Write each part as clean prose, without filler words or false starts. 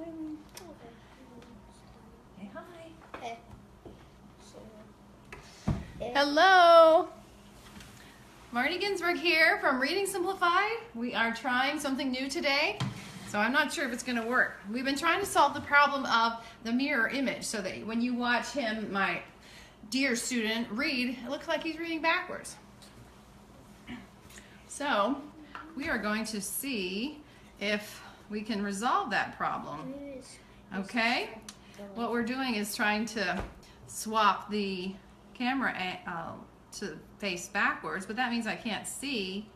Say hi. Okay. Hello. Marty Ginsburg here from Reading Simplified. We are trying something new today, so I'm not sure if it's going to work. We've been trying to solve the problem of the mirror image so that when you watch him, my dear student, read, it looks like he's reading backwards. So we are going to see if we can resolve that problem. Okay? What we're doing is trying to swap the camera to face backwards, but that means I can't see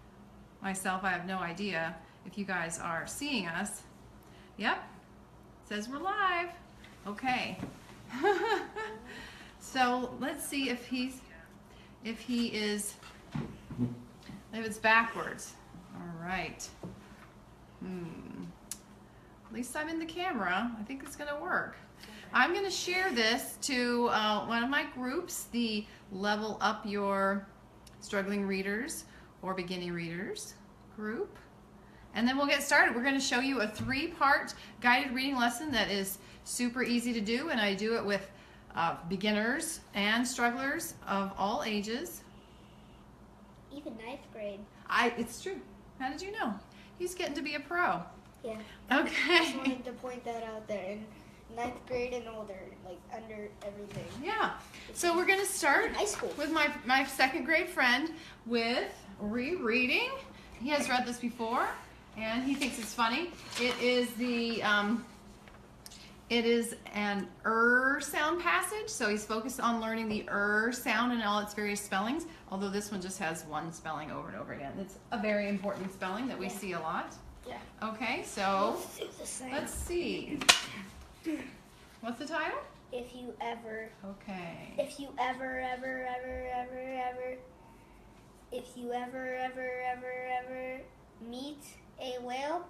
myself. I have no idea if you guys are seeing us. Yep, it says we're live. Okay. So let's see if it's backwards. All right. At least I'm in the camera. I think it's gonna work. I'm going to share this to one of my groups, the Level Up Your Struggling Readers or Beginning Readers group. And then we'll get started. We're going to show you a 3-part guided reading lesson that is super easy to do, and I do it with beginners and strugglers of all ages. Even 9th grade. It's true. How did you know? He's getting to be a pro. Yeah. Okay. I just wanted to point that out there. And 9th grade and older, like under everything. Yeah. So we're going to start high school with my 2nd grade friend with ReReading. He has read this before and he thinks it's funny. It is an sound passage, so he's focused on learning the sound and all its various spellings, although this one just has one spelling over and over again. It's a very important spelling that we see a lot. Yeah. Okay, so let's see. What's the title? If you ever. Okay. If you ever meet a whale,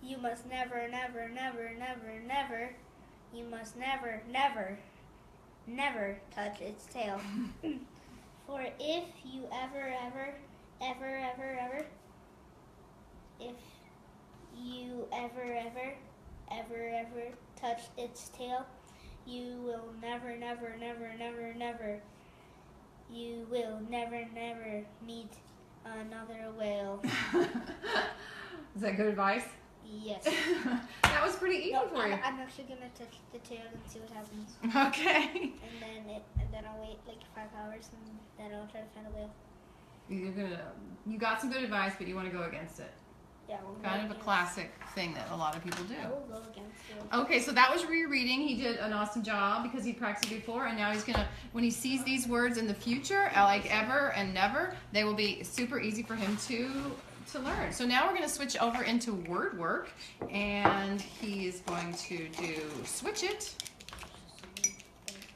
you must never. You must never touch its tail. For if you ever touch its tail, you will never meet another whale. Is that good advice? Yes. That was pretty easy for you. I'm actually gonna touch the tail and see what happens. Okay. And then I'll wait like 5 hours and then I'll try to find a whale. You got some good advice, but you want to go against it. Yeah, kind of a classic thing that a lot of people do. I will go against it. Okay, so that was ReReading. He did an awesome job because he practiced before, and now he's gonna, when he sees these words in the future, like ever and never, they will be super easy for him to learn. So now we're gonna switch over into word work, and he is going to do switch it,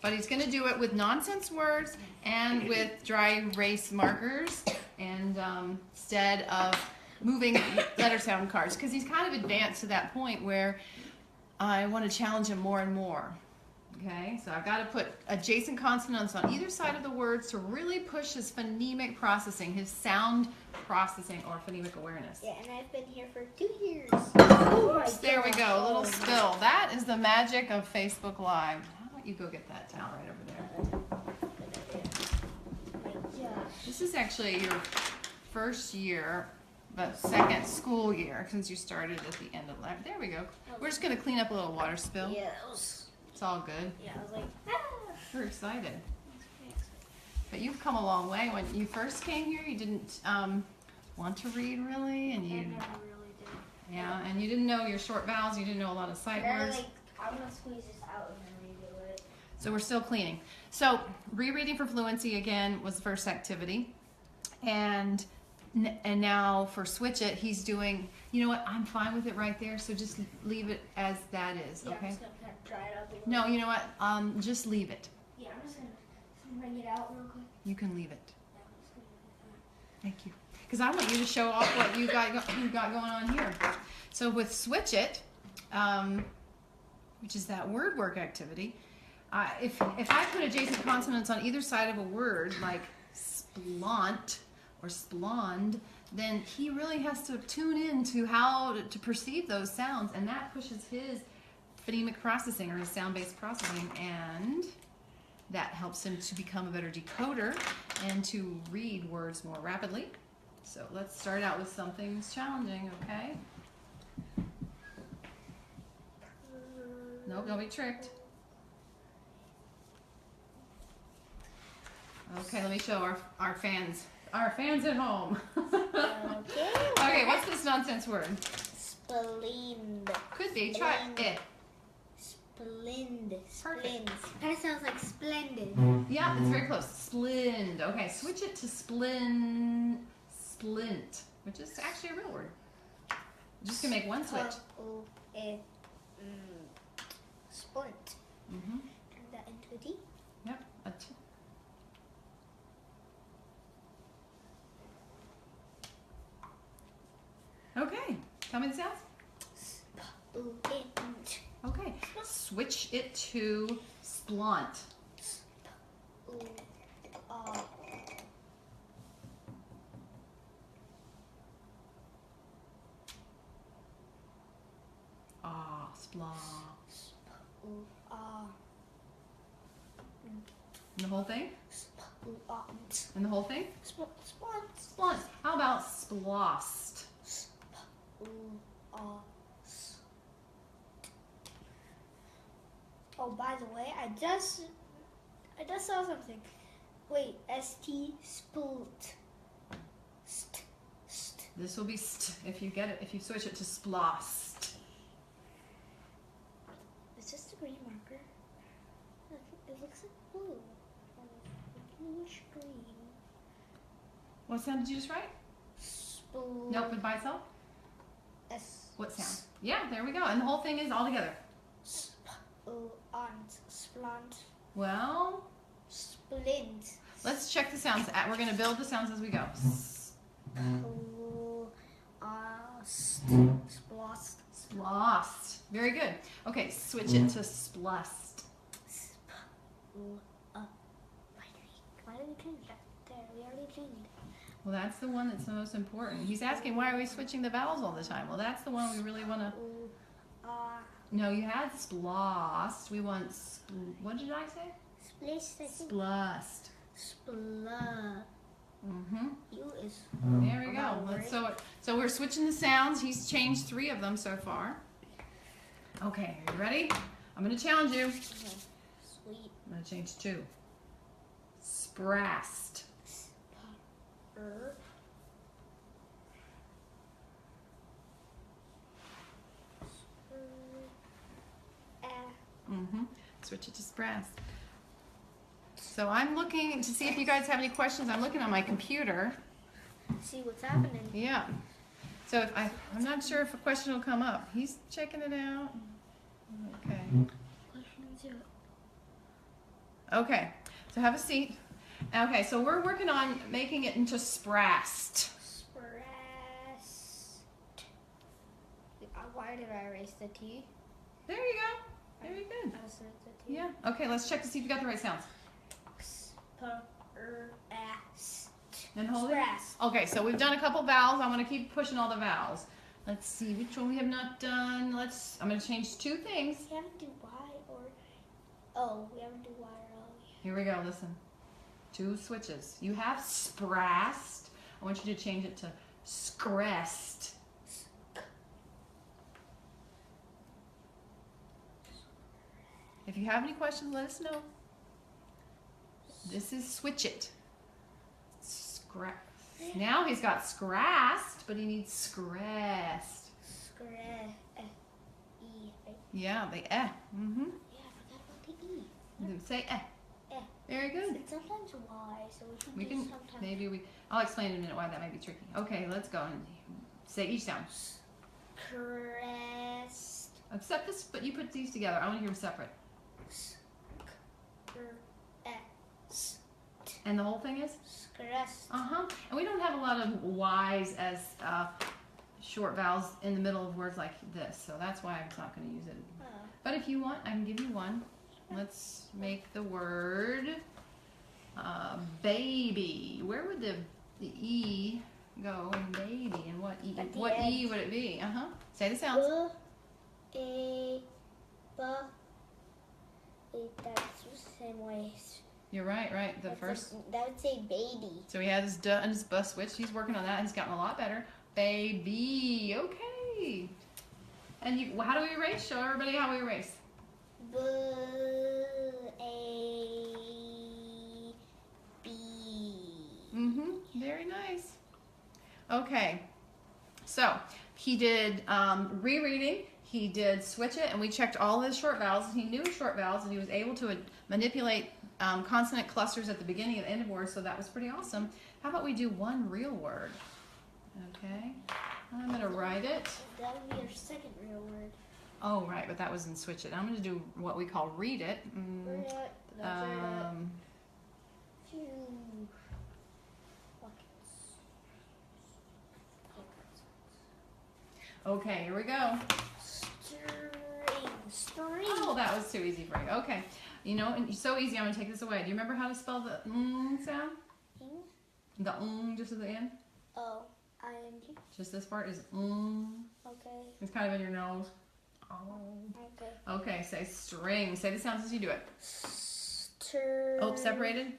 but he's gonna do it with nonsense words and with dry erase markers, and instead of moving letter sound cards, because he's kind of advanced to that point where I want to challenge him more and more. Okay, so I've got to put adjacent consonants on either side of the words to really push his phonemic processing, his sound processing or phonemic awareness. Yeah, and I've been here for 2 years. Oops, there we go, a little spill. That is the magic of Facebook Live. How about you go get that towel right over there? This is actually your first year, but 2nd school year, since you started at the end of last. There we go. We're just going to clean up a little water spill. Yeah, it's all good. Yeah, I was like, ah. We're excited. But you've come a long way. When you first came here, you didn't want to read really, and you I never really did. Yeah, and you didn't know your short vowels. You didn't know a lot of sight words. Like, I'm gonna squeeze this out and then redo it. So we're still cleaning. So ReReading for fluency again was the first activity, and now for switch it, he's doing. You know what? I'm fine with it right there. So just leave it as that is. Yeah, Okay. I'm just gonna kind of dry it up a little. No, you know what? Just leave it. Yeah, I'm just gonna bring it out real quick. You can leave it. Yeah, I'm just gonna do that. Thank you. Because I want you to show off what you got going on here. So with switch it, which is that word work activity, if I put adjacent consonants on either side of a word, like splont or splond, then he really has to tune in to how to perceive those sounds, and that pushes his phonemic processing or his sound-based processing, and that helps him to become a better decoder and to read words more rapidly. So let's start out with something challenging, okay? Nope, don't be tricked. Okay, let me show our fans at home. Okay. Okay, what's this nonsense word? Splend. Could be. Try it. Splend. Perfect. Kind of sounds like splendid. Yeah, it's very close. Splend. Okay, switch it to splint, which is actually a real word. We're just gonna make one switch. Splint. Mm-hmm. Turn that into a T. Yep. A T. Okay. Tell me the sounds. Splint. Okay. Switch it to splunt. Ah, splah. And the whole thing? And the whole thing? Splunt. How about splost? Oh, by the way, I just saw something. Wait, ST spult. This will be if you get it, if you switch it to splost. It's just a green marker. It looks like blue. Bluish green. What sound did you just write? Spult. Nope, but by itself? S. What sound? Yeah, there we go. And the whole thing is all together. Splunt. Well, Splint. let's check the sounds. We're going to build the sounds as we go. Splost. Splost. Very good. Okay, switch it to splust. Why did we change that? There, we already changed it. Well, that's the one that's the most important. He's asking, why are we switching the vowels all the time? Well, that's the one we really want to... No, you had splost. We want... What did I say? Splust. Mm-hmm. U is... There we go. So we're switching the sounds. He's changed 3 of them so far. Okay, are you ready? I'm going to challenge you. Sweet. I'm going to change 2. Sprast. Mm-hmm. Switch it to sprast. So I'm looking to see if you guys have any questions. I'm looking on my computer. See what's happening. Yeah. So if I'm not sure if a question will come up. He's checking it out. Okay. Okay. So have a seat. Okay. So we're working on making it into sprast. Sprast. Why did I erase the T? There you go. Very good. Yeah. Okay. Let's check to see if you got the right sounds. And hold it. Okay, so we've done a couple vowels. I want to keep pushing all the vowels. Let's see which one we have not done. I'm going to change 2 things. We haven't do Y or O. We haven't do Y or O. Here we go. Listen. 2 switches. You have sprast. I want you to change it to screst. If you have any questions, let us know. This is switch it. Now he's got scrast, but he needs screst. Yeah, the eh. Mm-hmm. Yeah, I forgot about the E. Say eh. Very good. It's sometimes Y, so we can do sometimes. I'll explain in a minute why that might be tricky. Okay, let's go and say each sound. Crest. Except this, but you put these together. I want to hear them separate. And the whole thing is? Crest. Uh-huh. And we don't have a lot of Y's as short vowels in the middle of words like this, so that's why I'm not going to use it. But if you want, I can give you one. Let's make the word baby. Where would the E go in baby? And what E would it be? Uh-huh. Say the sounds. Wait, that's the same way. You're right, right. The first. That would say baby. So he had his duh and his buh switch. He's working on that. He's gotten a lot better. Baby. Okay. And you, how do we erase? Show everybody how we erase. Very nice. Okay. So he did rereading. He did switch it, and we checked all his short vowels. He knew his short vowels, and he was able to manipulate consonant clusters at the beginning and end of words, so that was pretty awesome. How about we do one real word? Okay. I'm going to write it. That would be your second real word. Oh, right, but that was in switch it. I'm going to do what we call read it. Read it. Okay, here we go. String. Oh, that was too easy for you. Okay. You know, and so easy, I'm going to take this away. Do you remember how to spell the sound? The just at the end? Oh, I-N-G. Just this part is Okay. It's kind of in your nose. Oh. Okay. Okay, say string. Say the sounds as you do it. Oh, separated.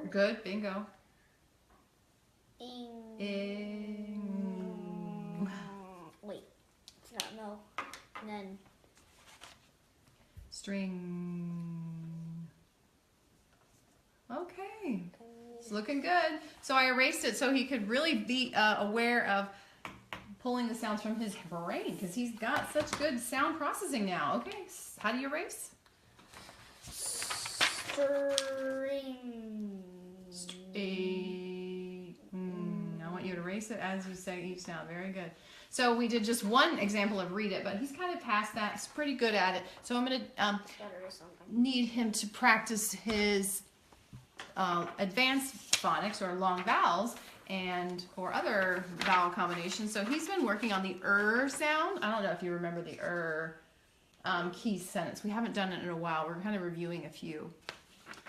Good, bingo. Wait, it's not no. And then string. Okay, it's looking good. So I erased it so he could really be aware of pulling the sounds from his brain, because he's got such good sound processing now. Okay, how do you erase? string. I want you to erase it as you say each sound. Very good. So we did just one example of read it, but he's kind of past that. He's pretty good at it. So I'm going to need him to practice his advanced phonics or long vowels and or other vowel combinations. So he's been working on the sound. I don't know if you remember the key sentence. We haven't done it in a while. We're kind of reviewing a few.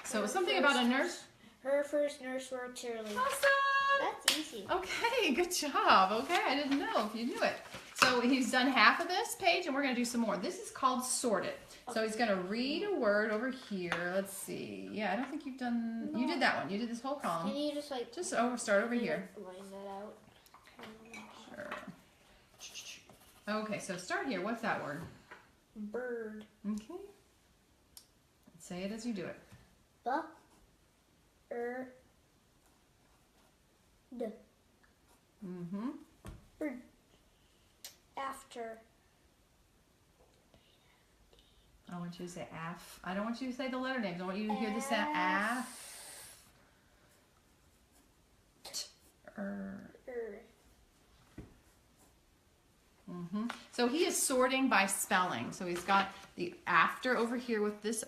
So something about a nurse. Her first nurse worked early. Awesome. That's easy. Okay, good job. Okay, I didn't know if you knew it. So he's done half of this page, and we're going to do some more. This is called sorted. So he's going to read a word over here. Let's see. Yeah, I don't think you've done... No. You did that one. You did this whole column. Can you just like... Just start over here. Line that out. Sure. Okay, so start here. What's that word? Bird. Okay. Say it as you do it. D. Bird. After. I want you to say af. I don't want you to say the letter names. I want you to hear the sound af. So he is sorting by spelling. So he's got the after over here with this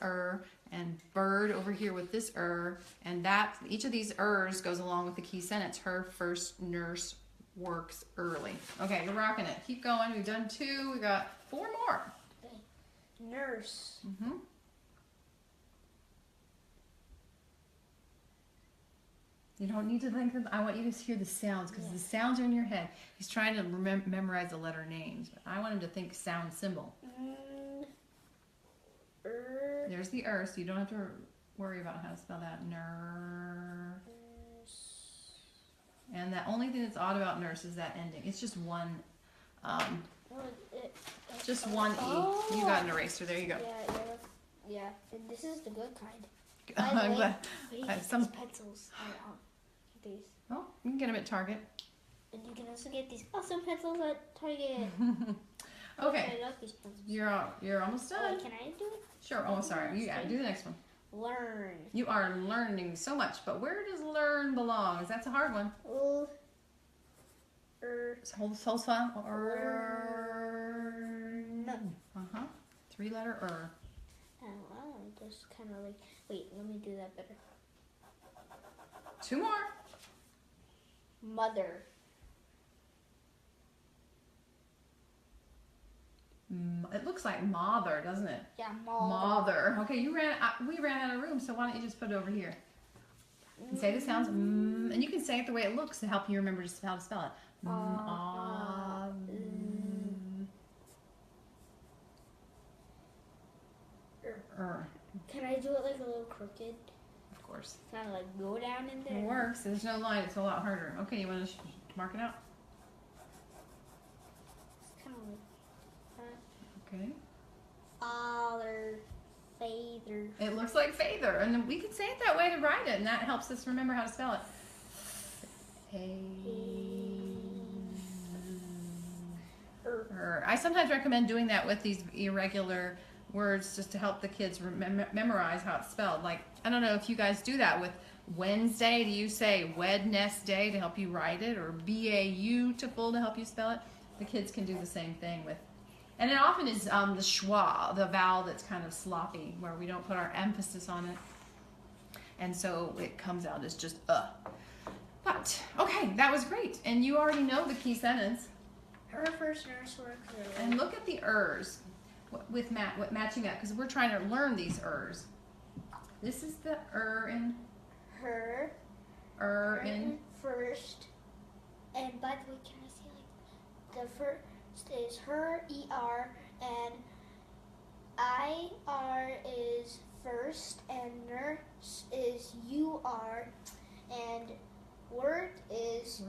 and bird over here with this and that each of these goes along with the key sentence. Her first nurse works early. Okay, you're rocking it. Keep going. We've done 2. We got 4 more. Okay. Nurse. You don't need to think. I want you to hear the sounds, because the sounds are in your head. He's trying to memorize the letter names, but I want him to think sound symbol. There's the so you don't have to worry about how to spell that. And the only thing that's odd about nurse is that ending. It's just one, just one E. You got an eraser. There you go. Yeah. And this is the good kind. I'm glad. Some pencils. These. Oh, you can get them at Target. And you can also get these awesome pencils at Target. Okay. I love these pencils. You're almost done. Wait, can I do it? Sure. Oh, sorry. You do the next one. Learn. You are learning so much, but where does learn belong? That's a hard one. Hold file. Learn. 3-letter Oh, wow. Just kind of like. Wait, let me do that better. 2 more. Mother. It looks like mother, doesn't it? Yeah, mother. Okay, we ran out of room, so why don't you just put it over here? And say the sounds, and you can say it the way it looks to help you remember just how to spell it. Can I do it like a little crooked? Of course. Kind of like go down in there. It works. There's no line. It's a lot harder. Okay, you want to mark it out? It's kind of like Okay. father, father. It looks like father, and we can say it that way to write it, and that helps us remember how to spell it. I sometimes recommend doing that with these irregular words just to help the kids memorize how it's spelled. Like, I don't know if you guys do that with Wednesday. Do you say Wednesday to help you write it, or beautiful to help you spell it? The kids can do the same thing with, and it often is the schwa, the vowel that's kind of sloppy, where we don't put our emphasis on it, and so it comes out as just But okay, that was great, and you already know the key sentence. Her first nurse worked there. And look at the ers with matching up, because we're trying to learn these ers. This is the in her in first. And by the way, can I say like the first is her ER and IR is first and nurse is UR and word is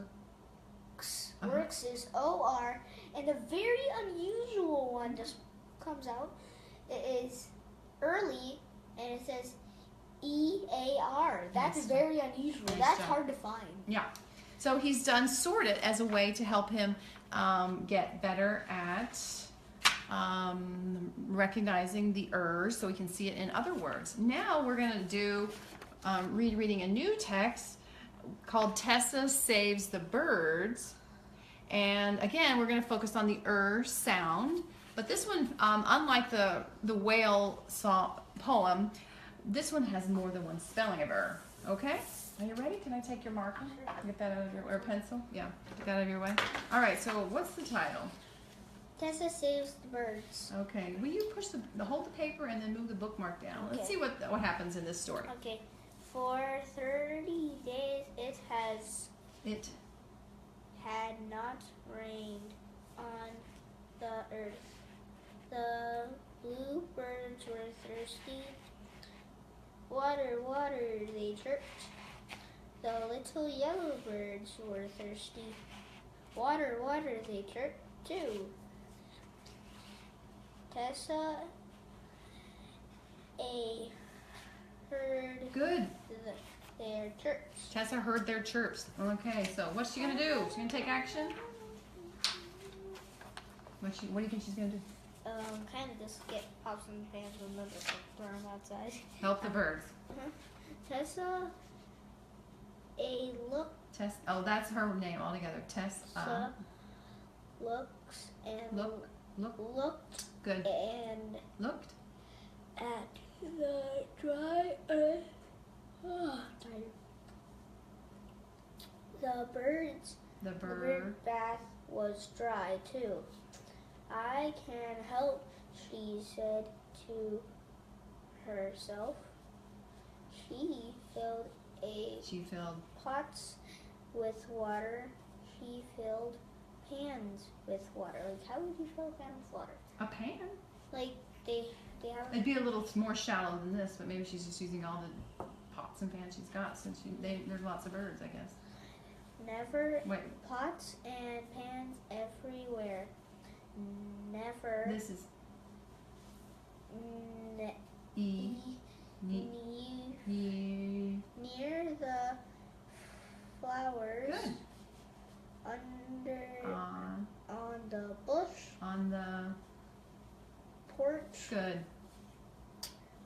works is OR, and a very unusual one just comes out. It is early, and it says EAR. That's Yes. very unusual. Nice That's job. hard to find. Yeah. So he's done sorted as a way to help him get better at recognizing the ers, so we can see it in other words. Now we're going to do reading a new text called Tessa Saves the Birds. And again, we're going to focus on the sound. But this one, unlike the whale poem, this one has more than one spelling of Okay? Are you ready? Can I take your marker? Get that out of your, or pencil? Yeah, get that out of your way. All right, so what's the title? Tessa Saves the Birds. Okay, will you push hold the paper and then move the bookmark down? Okay. Let's see what happens in this story. Okay. For 30 days it had not rained on the earth. The bluebirds were thirsty. Water, water, they chirped. The little yellow birds were thirsty. Water, water, they chirped too. Tessa heard Good. their chirps. Tessa heard their chirps. Okay, so what's she gonna do? She's gonna take action? What do you think she's gonna do? Kind of just get pops and pans and then just throw them outside. Help the birds. Tessa Tess. Oh, that's her name altogether. Tess. looks and Looked. Good. and Looked. at the dry earth. Tired. The bird bath was dry too. I can help, she said to herself. She filled pots with water. She filled pans with water. Like, how would you fill a pan with water? A pan. Like, they have. It'd be a little more shallow than this, but maybe she's just using all the pots and pans she's got since there's lots of birds, I guess. Never. Pots and pans everywhere. Never. This is near the flowers. Good. On the bush. On the porch. Good.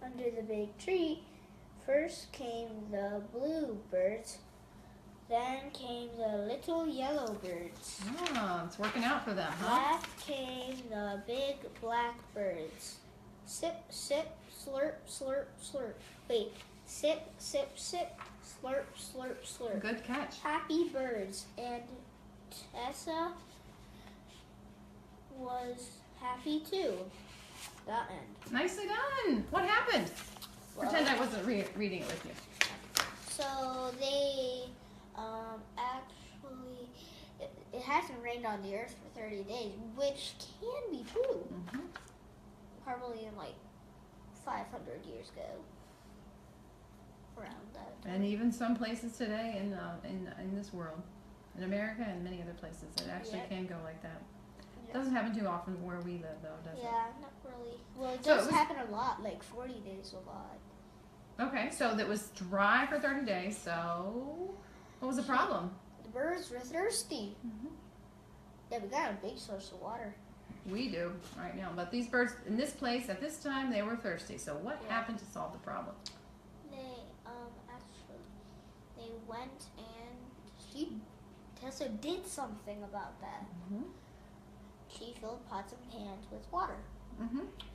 Under the big tree. First came the bluebirds. Then came the little yellow birds. Oh, it's working out for them, huh? Last came the big blackbirds. Sip, sip, slurp, slurp, slurp. Wait, sip, sip, sip, slurp, slurp, slurp. Good catch. Happy birds. And Tessa was happy too. The end. Nicely done. What happened? Well, Pretend I wasn't reading it with you. So they actually, it hasn't rained on the earth for 30 days, which can be true. Mm-hmm. Probably in like 500 years ago. Around that time. And even some places today in this world, in America and many other places, it actually can go like that. It doesn't happen too often where we live, though, does it? Yeah, not really. Well, it So does happen a lot, like 40 days a lot. Okay, so that was dry for 30 days, so what was the problem? The birds were thirsty. Mm-hmm. Yeah, we got a big source of water. We do right now, but these birds in this place at this time, they were thirsty. So what happened to solve the problem? They actually they went and Tessa did something about that. Mm-hmm. She filled pots and pans with water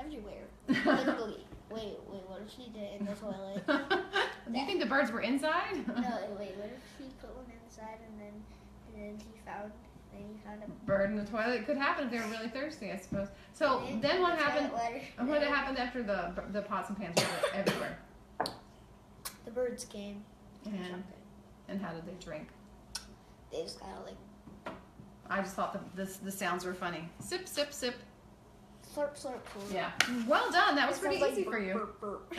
everywhere. Mm-hmm. Literally. Wait, what if she did in the toilet? Do you think the birds were inside? No, wait, what if she put one inside and then he found a bird in the toilet? It could happen if they were really thirsty, I suppose. So then what happened? What happened after the pots and pans were everywhere? The birds came. And how did they drink? They just kind of like. I just thought the sounds were funny. Sip, sip, sip. Slurp, slurp, slurp. Yeah. Well done. That was pretty easy burp, for you. Burp, burp.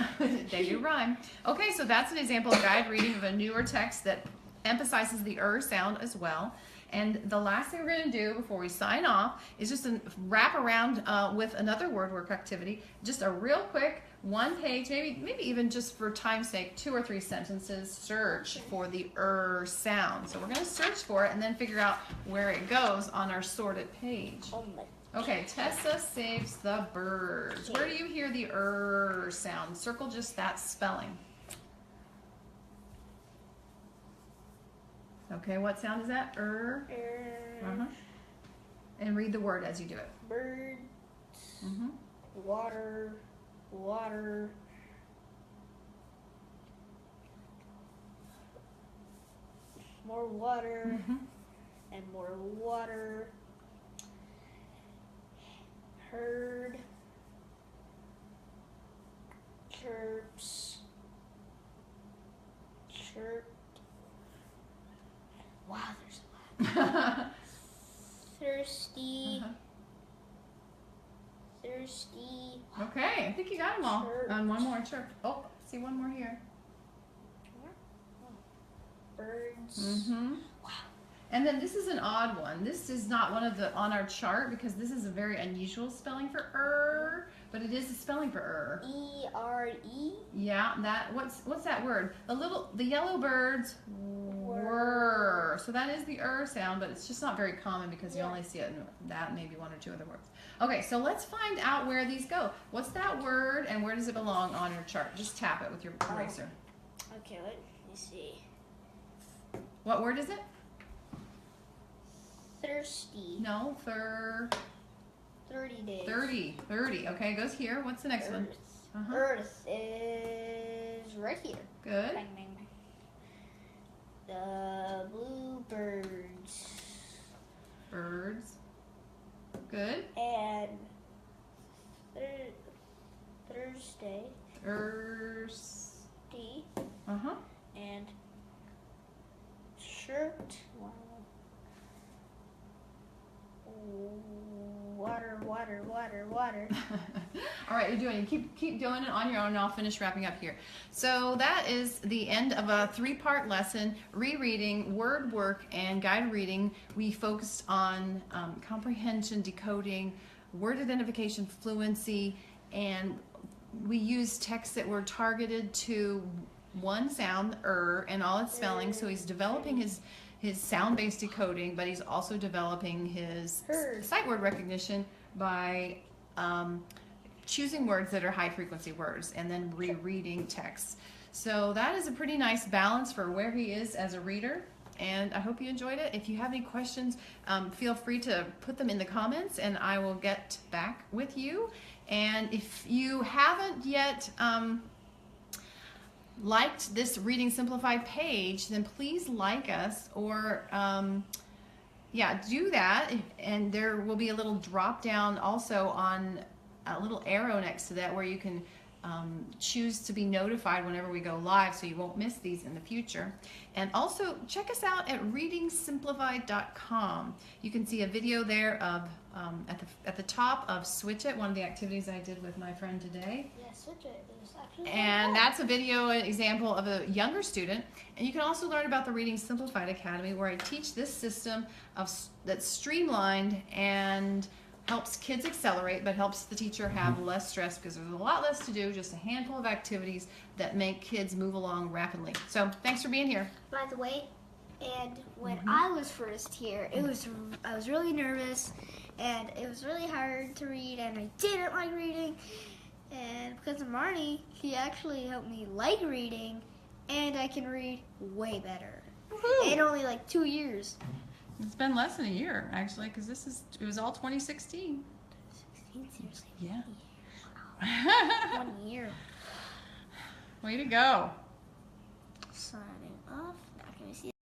They do rhyme. Okay, so that's an example of guide reading of a newer text that emphasizes the sound as well. And the last thing we're going to do before we sign off is just a wrap around with another word work activity. Just a real quick 1 page, maybe even just for time's sake, 2 or 3 sentences, search for the sound. So we're going to search for it and then figure out where it goes on our sorted page. Oh my. Okay, Tessa saves the birds. Where do you hear the sound? Circle just that spelling. Okay, what sound is that? And read the word as you do it. Birds. Water. Water. More water. And more water. Herd. Chirps. Chirp. Wow, there's a lot. Thirsty. Thirsty. Okay, I think you got them all. One more chirp. Oh, see one more here. Birds. Wow. And then this is an odd one. This is not one of the on our chart because this is a very unusual spelling for but it is a spelling for E-R-E. Yeah, what's that word? The yellow birds were. So that is the sound, but it's just not very common because you only see it in that, maybe 1 or 2 other words. Okay, so let's find out where these go. What's that word and where does it belong on your chart? Just tap it with your eraser. Okay, let me see. What word is it? Thirsty. No, 30 days. 30. Okay, goes here. What's the next one? Earth is right here. Good. Bang, bang, bang. The bluebirds. Birds. Good. And Thursday. Thirsty. And shirt. Wow. Water. All right, you're doing it. Keep doing it on your own, and I'll finish wrapping up here. So that is the end of a 3-part lesson: rereading, word work, and guide reading. We focused on comprehension, decoding, word identification, fluency, and we used texts that were targeted to one sound, and all its spelling. So he's developing his sound-based decoding, but he's also developing his sight word recognition by choosing words that are high-frequency words and then rereading texts. So that is a pretty nice balance for where he is as a reader, and I hope you enjoyed it. If you have any questions, feel free to put them in the comments, and I will get back with you. And if you haven't yet liked this Reading Simplified page, then please like us, or do that, and there will be a little drop down also on a little arrow next to that where you can choose to be notified whenever we go live so you won't miss these in the future. And also check us out at readingsimplified.com. You can see a video there of at the top of Switch It, one of the activities I did with my friend today. Yeah, Switch It is actually And that's a video example of a younger student. And you can also learn about the Reading Simplified Academy, where I teach this system that's streamlined and helps kids accelerate, but helps the teacher have less stress, because there's a lot less to do, just a handful of activities that make kids move along rapidly. So thanks for being here. By the way, and when I was first here, I was really nervous, and it was really hard to read, and I didn't like reading. And because of Marnie, he actually helped me like reading, and I can read way better. In only like 2 years. It's been less than a year, actually, because it was all 2016. 16, seriously? Yeah. Wow. 1 year. Way to go. Signing off. Not gonna see